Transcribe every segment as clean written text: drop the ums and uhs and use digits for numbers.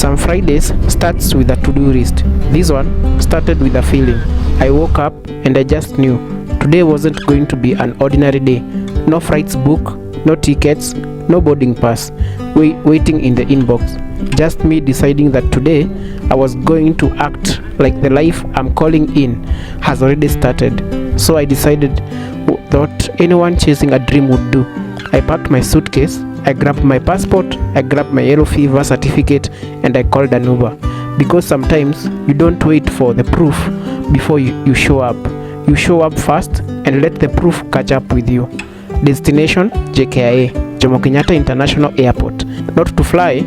Some Fridays starts with a to-do list. This one started with a feeling. I woke up and I just knew today wasn't going to be an ordinary day. No flights book, no tickets, no boarding pass, waiting in the inbox. Just me deciding that today I was going to act like the life I'm calling in has already started. So I decided what anyone chasing a dream would do. I packed my suitcase, I grabbed my passport, I grabbed my yellow fever certificate, and I called an Uber. Because sometimes you don't wait for the proof before you show up. You show up first and let the proof catch up with you. Destination JKIA, Jomo Kenyatta International Airport. Not to fly,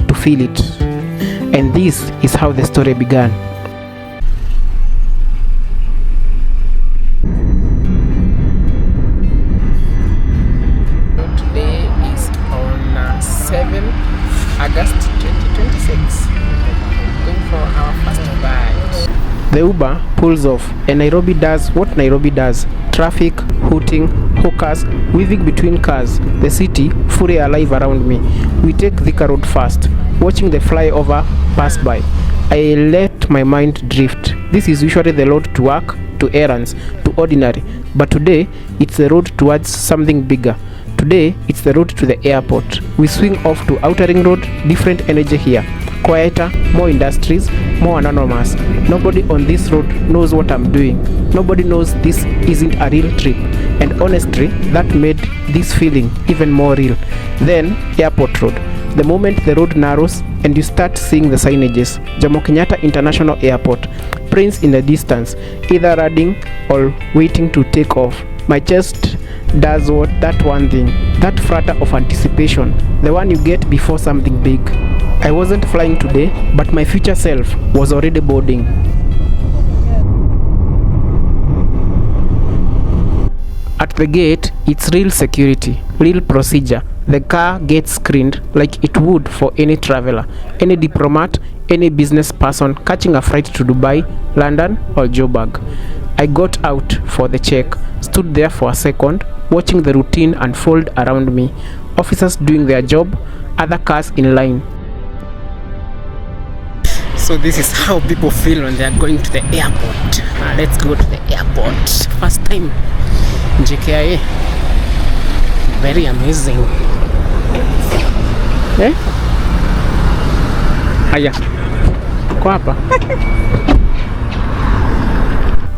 to feel it. And this is how the story began. Today is on 7 August 2026. Going for our first bite. The Uber pulls off and Nairobi does what Nairobi does. Traffic, hooting, hookers, weaving between cars, the city fully alive around me. We take Thika Road fast, watching the flyover pass by. I let my mind drift. This is usually the road to work, to errands, to ordinary. But today, it's the road towards something bigger. Today, it's the road to the airport. We swing off to Outer Ring Road, different energy here. Quieter, more industries, more anonymous. Nobody on this road knows what I'm doing. Nobody knows this isn't a real trip. And honestly, that made this feeling even more real. Then, Airport Road. The moment the road narrows and you start seeing the signages, Jomo Kenyatta International Airport, planes in the distance, either riding or waiting to take off. My chest does that one thing, that flutter of anticipation, the one you get before something big. I wasn't flying today, but my future self was already boarding. At the gate, it's real security, real procedure. The car gets screened like it would for any traveler, any diplomat, any business person catching a flight to Dubai, London, or Joburg. I got out for the check, stood there for a second, watching the routine unfold around me. Officers doing their job, other cars in line. So this is how people feel when they are going to the airport. Let's go to the airport. First time JKIA. Very amazing. Haya. Kwa hapa.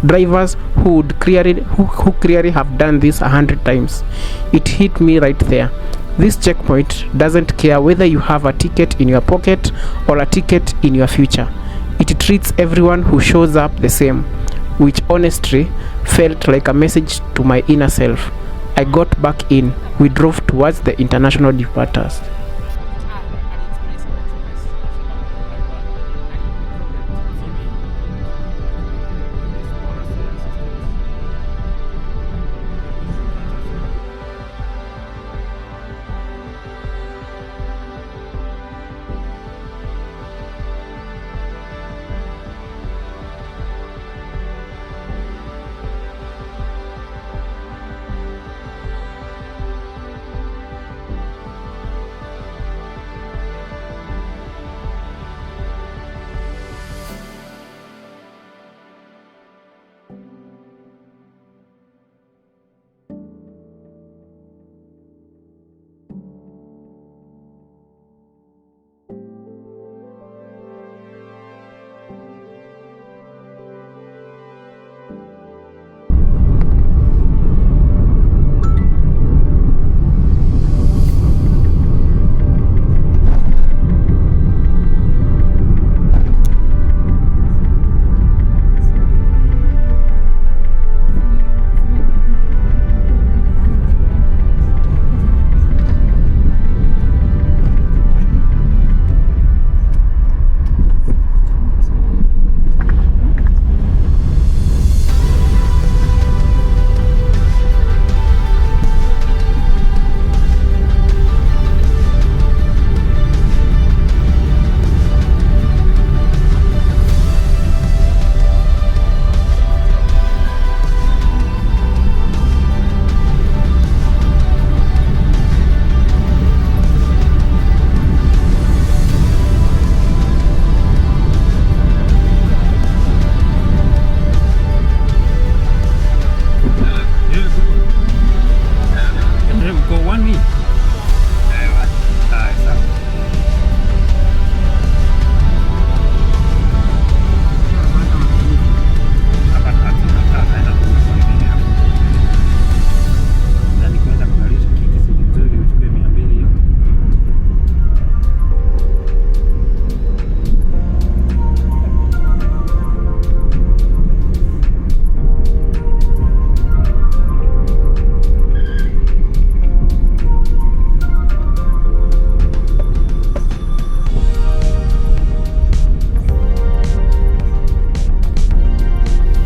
Drivers who clearly have done this 100 times. It hit me right there. This checkpoint doesn't care whether you have a ticket in your pocket or a ticket in your future. It treats everyone who shows up the same, which honestly felt like a message to my inner self. I got back in. We drove towards the international departures.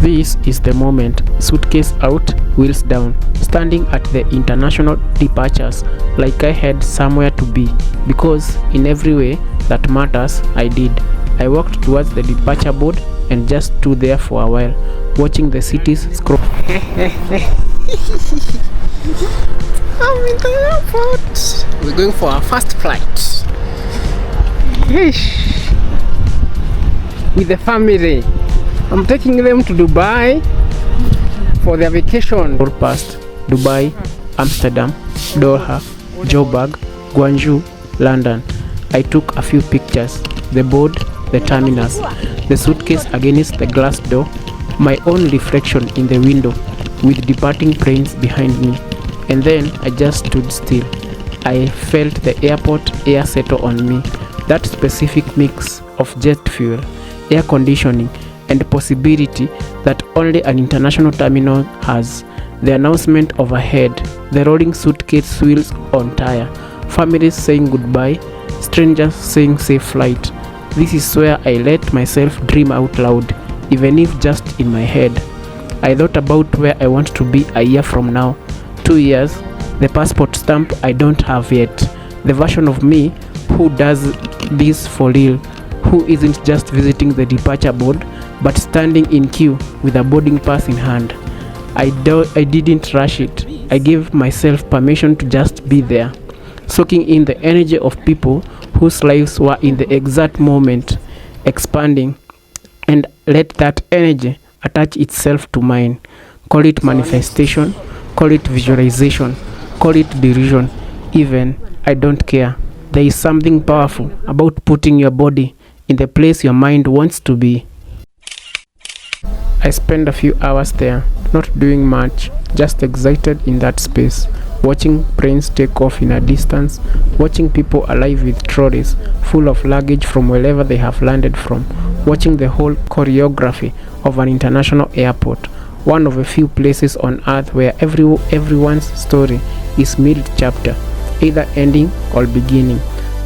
This is the moment, suitcase out, wheels down, standing at the international departures like I had somewhere to be, because in every way that matters, I did. I walked towards the departure board and just stood there for a while, watching the cities scroll. I'm in the airport. We're going for our first flight. With the family. I'm taking them to Dubai for their vacation. All past Dubai, Amsterdam, Doha, Joburg, Guangzhou, London. I took a few pictures. The board, the terminus, the suitcase against the glass door, my own reflection in the window with departing planes behind me. And then I just stood still. I felt the airport air settle on me. That specific mix of jet fuel, air conditioning, and the possibility that only an international terminal has. The announcement overhead, the rolling suitcase wheels on tire, families saying goodbye, strangers saying safe flight. This is where I let myself dream out loud, even if just in my head. I thought about where I want to be a year from now, 2 years, the passport stamp I don't have yet, the version of me who does this for real, who isn't just visiting the departure board but standing in queue with a boarding pass in hand. I didn't rush it. I gave myself permission to just be there, soaking in the energy of people whose lives were in the exact moment, expanding, and let that energy attach itself to mine. Call it manifestation, call it visualization, call it derision, even, I don't care. There is something powerful about putting your body in the place your mind wants to be. I spent a few hours there, not doing much, just excited in that space, watching planes take off in a distance, watching people alive with trolleys full of luggage from wherever they have landed from, watching the whole choreography of an international airport, one of a few places on earth where everyone's story is mid-chapter, either ending or beginning.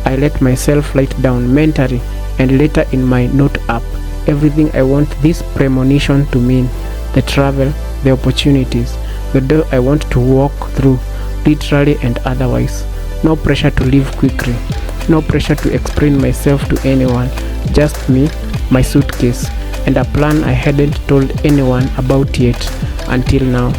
I let myself write down mentally and later in my note app everything I want this premonition to mean, the travel, the opportunities, the door I want to walk through, literally and otherwise. No pressure to leave quickly, no pressure to explain myself to anyone, just me, my suitcase, and a plan I hadn't told anyone about yet until now.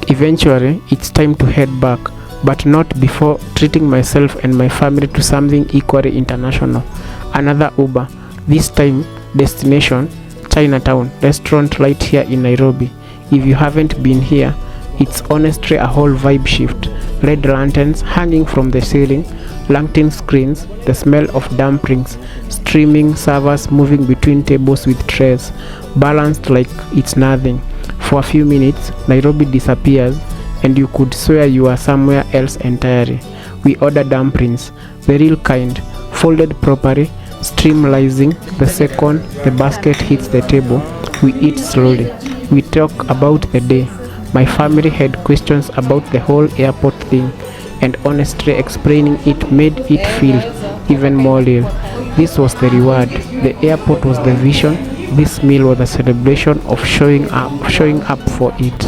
Eventually, it's time to head back, but not before treating myself and my family to something equally international. Another Uber, this time destination Chinatown restaurant right here in Nairobi. If you haven't been here, it's honestly a whole vibe shift. Red lanterns hanging from the ceiling, lantern screens, the smell of dumplings, streaming servers moving between tables with trays, balanced like it's nothing. For a few minutes, Nairobi disappears and you could swear you are somewhere else entirely. We order dumplings, the real kind, folded properly, streamlining. The second the basket hits the table, we eat slowly. We talk about the day. My family had questions about the whole airport thing, and honestly explaining it made it feel even more real. This was the reward. The airport was the vision. This meal was a celebration of showing up for it.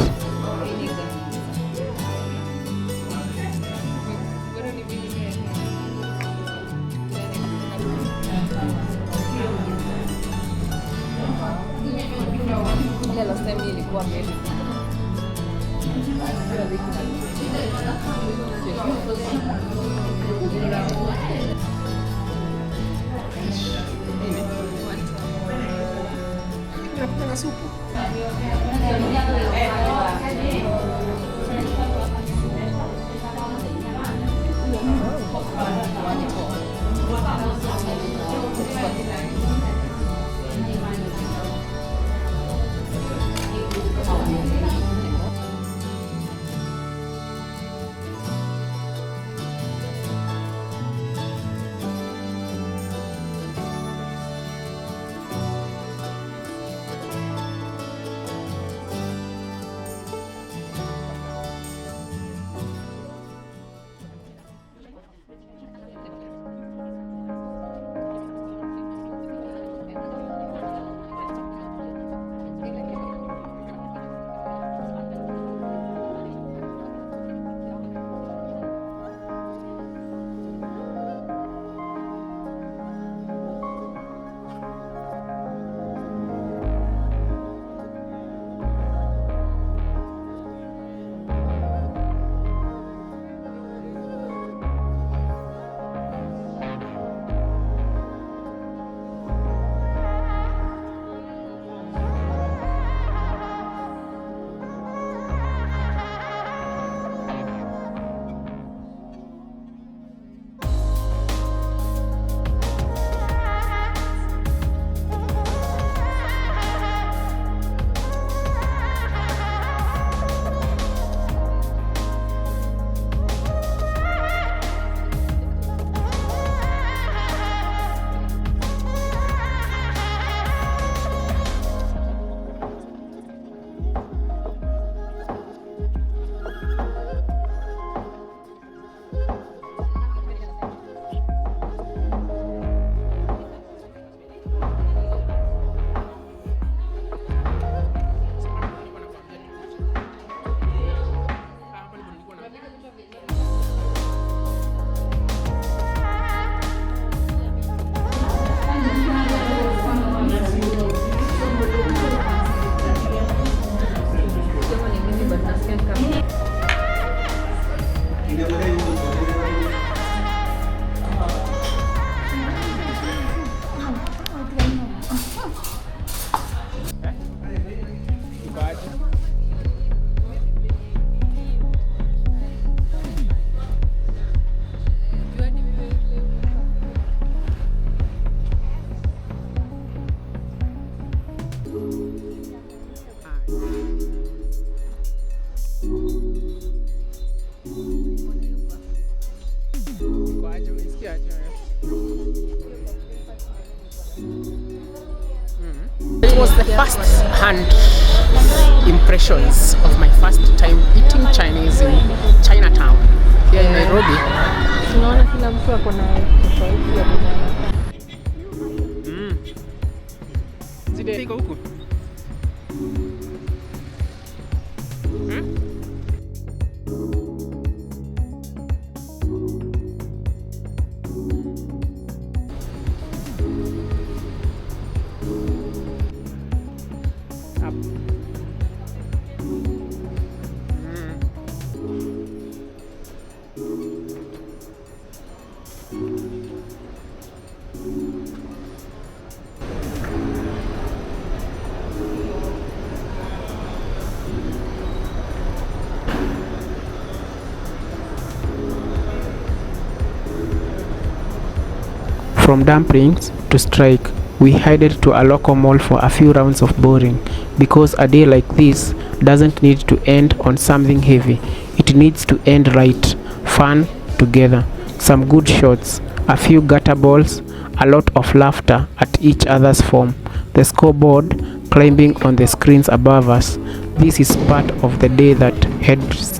It was the first hand impressions of my first time eating Chinese in Chinatown here in Nairobi. Tunaona kila mtu ako na tofauti ya bidhaa. Zile iko huku. From dumplings to strike, we headed to a local mall for a few rounds of boring, because a day like this doesn't need to end on something heavy. It needs to end right, fun together, some good shots, a few gutter balls, a lot of laughter at each other's form, the scoreboard climbing on the screens above us. This is part of the day that had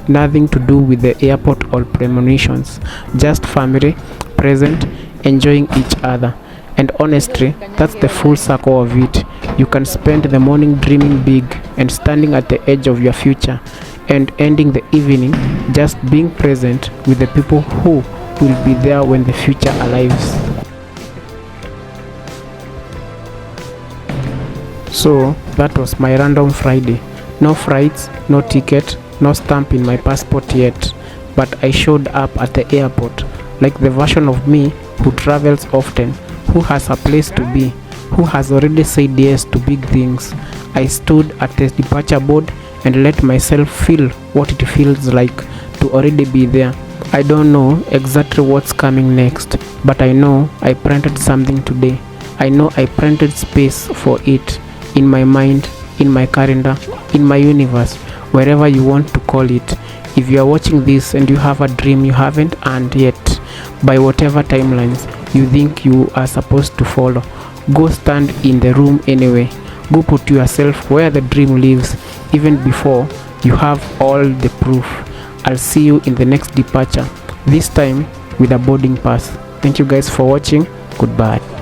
nothing to do with the airport or premonitions, just family present, enjoying each other. And honestly, that's the full circle of it. You can spend the morning dreaming big and standing at the edge of your future, and ending the evening just being present with the people who will be there when the future arrives. So that was my random Friday. No flights, no ticket, no stamp in my passport yet, but I showed up at the airport like the version of me who travels often, who has a place to be, who has already said yes to big things. I stood at the departure board and let myself feel what it feels like to already be there. I don't know exactly what's coming next, but I know I planted something today. I know I planted space for it in my mind, in my calendar, in my universe, wherever you want to call it. If you are watching this and you have a dream you haven't earned yet, by whatever timelines you think you are supposed to follow, go stand in the room anyway. Go put yourself where the dream lives, even before you have all the proof. I'll see you in the next departure, this time with a boarding pass. Thank you guys for watching. Goodbye.